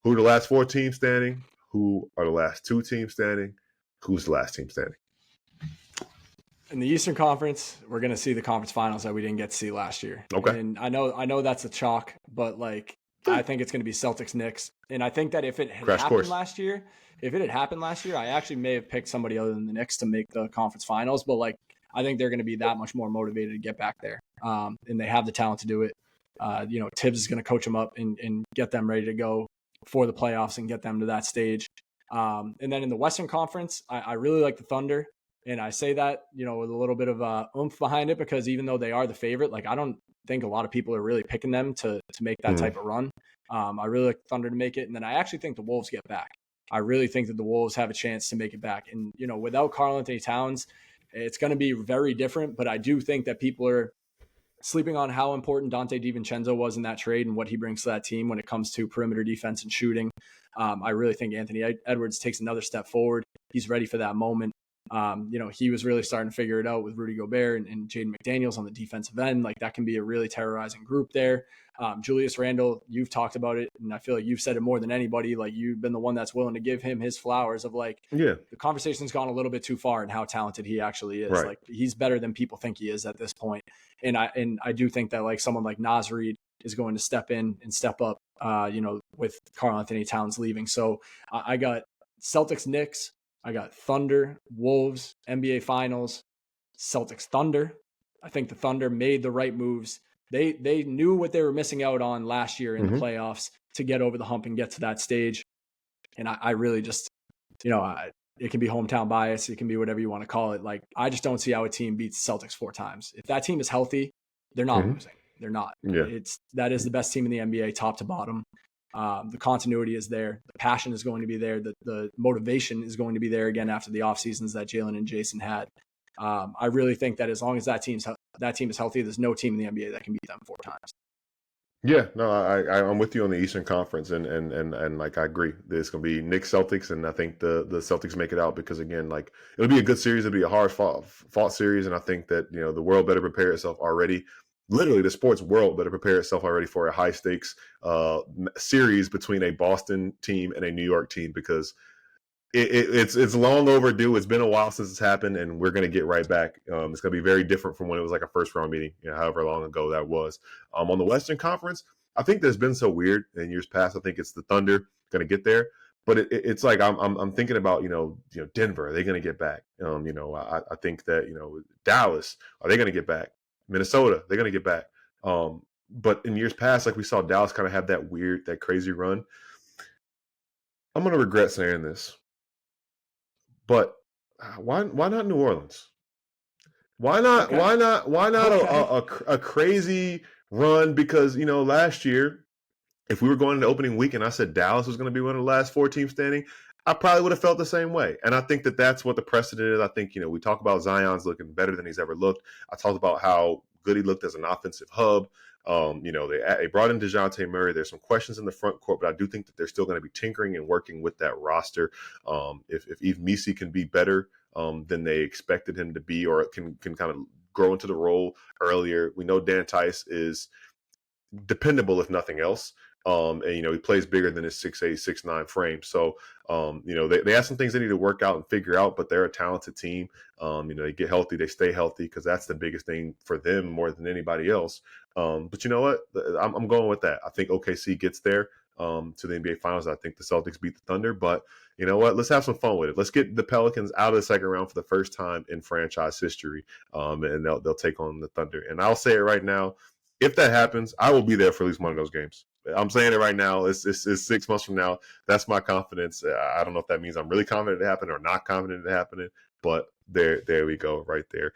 Who are the last 4 teams standing? Who are the last 2 teams standing? Who's the last team standing? In the Eastern Conference, we're going to see the conference finals that we didn't get to see last year. Okay. And I know that's a chalk, but like I think it's going to be Celtics Knicks. And I think that if it had happened last year, I actually may have picked somebody other than the Knicks to make the conference finals. But like I think they're going to be that much more motivated to get back there. And they have the talent to do it. Tibbs is going to coach them up and get them ready to go for the playoffs and get them to that stage. And then in the Western Conference, I really like the Thunder. And I say that, with a little bit of oomph behind it, because even though they are the favorite, like I don't think a lot of people are really picking them to make that type of run. I really like the Thunder to make it. And then I actually think the Wolves get back. I really think that the Wolves have a chance to make it back. And, without Karl-Anthony Towns, it's going to be very different. But I do think that people are sleeping on how important Dante DiVincenzo was in that trade and what he brings to that team when it comes to perimeter defense and shooting. I really think Anthony Edwards takes another step forward. He's ready for that moment. He was really starting to figure it out with Rudy Gobert and Jaden McDaniels on the defensive end. Like that can be a really terrorizing group there. Julius Randle, you've talked about it, and I feel like you've said it more than anybody. Like you've been the one that's willing to give him his flowers of like, the conversation's gone a little bit too far in how talented he actually is. Right. Like he's better than people think he is at this point. And I do think that like someone like Naz Reid is going to step in and step up, with Karl-Anthony Towns leaving. So I got Celtics Knicks. I got Thunder, Wolves, NBA Finals, Celtics Thunder. I think the Thunder made the right moves. They knew what they were missing out on last year in the playoffs to get over the hump and get to that stage. And I really just, it can be hometown bias. It can be whatever you want to call it. Like, I just don't see how a team beats the Celtics 4 times. If that team is healthy, they're not losing. They're not. Yeah. That is the best team in the NBA, top to bottom. The continuity is there. The passion is going to be there. The motivation is going to be there again after the off seasons that Jalen and Jason had. I really think that as long as that team is healthy, there's no team in the NBA that can beat them 4 times. Yeah, no, I'm with you on the Eastern Conference, and like I agree. There's going to be Knicks Celtics, and I think the Celtics make it out because again, like it'll be a good series. It'll be a hard fought series, and I think that the world better prepare itself already. Literally, the sports world better prepare itself already for a high stakes series between a Boston team and a New York team because it's long overdue. It's been a while since it's happened, and we're going to get right back. It's going to be very different from when it was like a first round meeting, however long ago that was. On the Western Conference, I think that's been so weird in years past. I think it's the Thunder going to get there, but it's like I'm thinking about Denver. Are they going to get back? I think that Dallas, are they going to get back? Minnesota, they're going to get back. But in years past, like we saw Dallas kind of have that crazy run. I'm going to regret saying this, but why not New Orleans? Why not? Okay. Why not a crazy run? Because last year, if we were going into opening week and I said Dallas was going to be one of the last 4 teams standing, I probably would have felt the same way. And I think that that's what the precedent is. I think, we talk about Zion's looking better than he's ever looked. I talked about how good he looked as an offensive hub. They brought in DeJounte Murray. There's some questions in the front court, but I do think that they're still going to be tinkering and working with that roster. If Yves Missi can be better than they expected him to be, or can kind of grow into the role earlier. We know Dan Tice is dependable, if nothing else. And he plays bigger than his 6'8", 6'9" frame. So, they have some things they need to work out and figure out, but they're a talented team. They get healthy, they stay healthy, because that's the biggest thing for them more than anybody else. But you know what? I'm going with that. I think OKC gets there to the NBA Finals. I think the Celtics beat the Thunder, but you know what? Let's have some fun with it. Let's get the Pelicans out of the second round for the first time in franchise history, and they'll take on the Thunder. And I'll say it right now, if that happens, I will be there for at least one of those games. I'm saying it right now. It's 6 months from now. That's my confidence. I don't know if that means I'm really confident it happened or not confident it happening, but there we go right there.